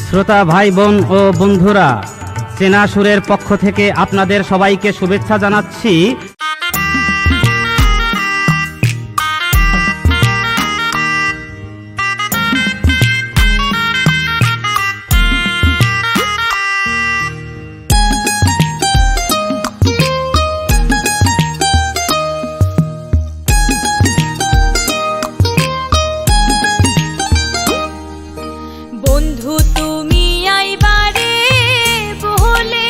শ্রোতা ভাই বোন ও বন্ধুরা, চেনা সুরের পক্ষ থেকে আপনাদের সবাইকে শুভেচ্ছা জানাচ্ছি। বন্ধু তুমি আইবারে বলে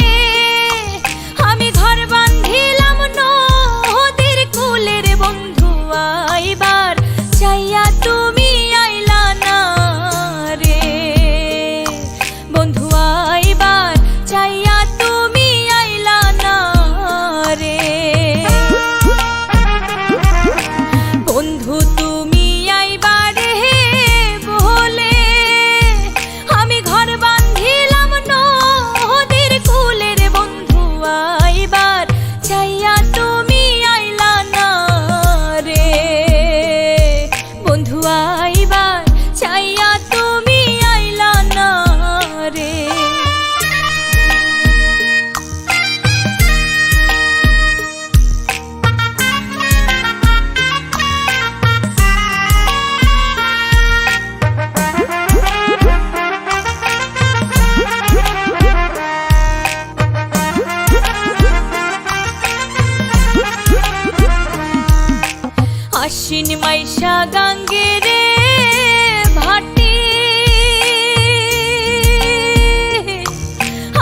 আমি ঘর বাঁধিলাম নদীর কূলের, বন্ধু আইবার চাইয়া তুমি আইলা না রে, বন্ধু আইবার চাইয়া তুমি আইলা না রে। বন্ধু তুমি আইবারে বলে আমি ঘর বাঁধিলাম নদীর কূলের, বন্ধু আইবার চাইয়া তুমি আইলা না রে, বন্ধু আইবার চাইয়া তুমি আইলা না রে। আশ্বিন মাইশা গাঙ্গে রে ভাটি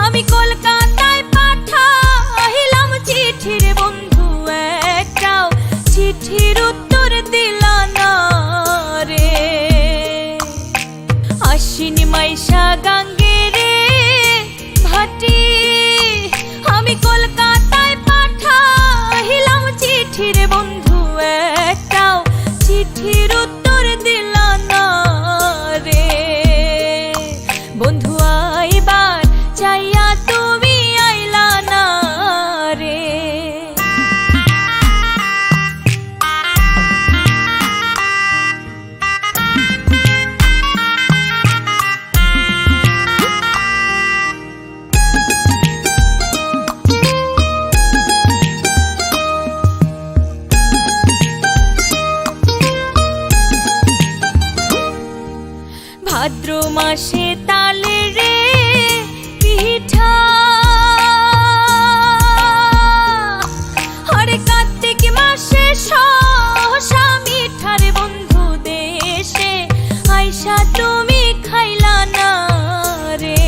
আমি কলকাতায় পাঠাইলাম চিঠি রে, বন্ধু একটাও চিঠির উত্তর দিলা না রে। আশ্বিন মাইশা গাঙ্গে রে ভাটি আমি কলকাতায় পাঠাইলাম চিঠি রে, বন্ধু একটাও চিঠির উত্তর দিলা না রে, বন্ধু আইবার চাইয়া তুমি আইলা না রে। ভাদ্র মাসে তালে রে পিঠা আরে কার্তিক মাসে শসা মিঠা রে, বন্ধু দেশে আইসা তুমি খাইলা না রে।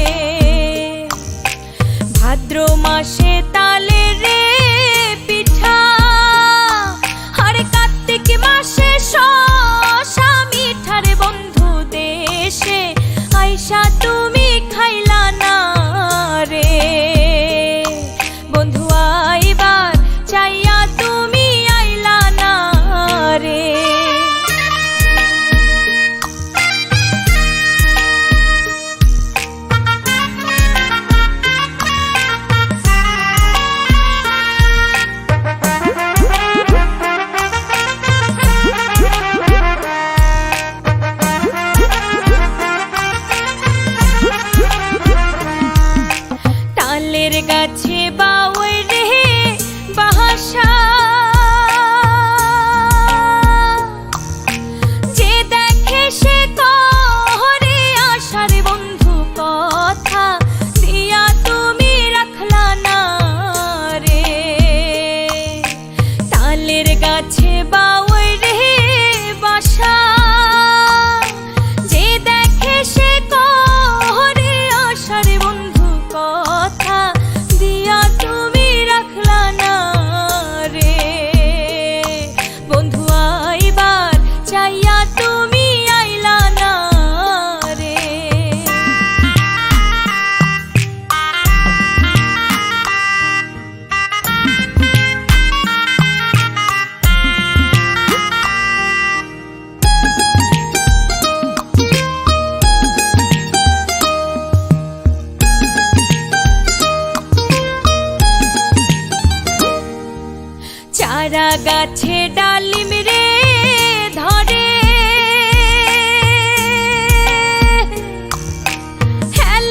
ভাদ্র মাসে তালে রে পিঠা আরে কার্তিক মাসে শসা মিঠা রে, বন্ধু দেশে আইসা তুমি খাইলা না রে, বন্ধু আইবার চাইয়া তুমি আইলা না রে। তালের গাছে বাউই রে বাসা যে দেখে সে করে আশা রে, বন্ধু কথা দিয়া তুমি রাখলা না রে। তালের গাছে বাউই রে বাসা যে দেখে সে করে আশা রে, বন্ধু কথা দিয়া তুমি রাখলা না রে, বন্ধু আইবার চাইয়া তুমি আইলা না রে। চারা গাছে ডালিম রে ধরে হেল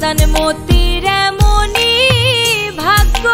হাসান মতির এমনই ভাগ্য।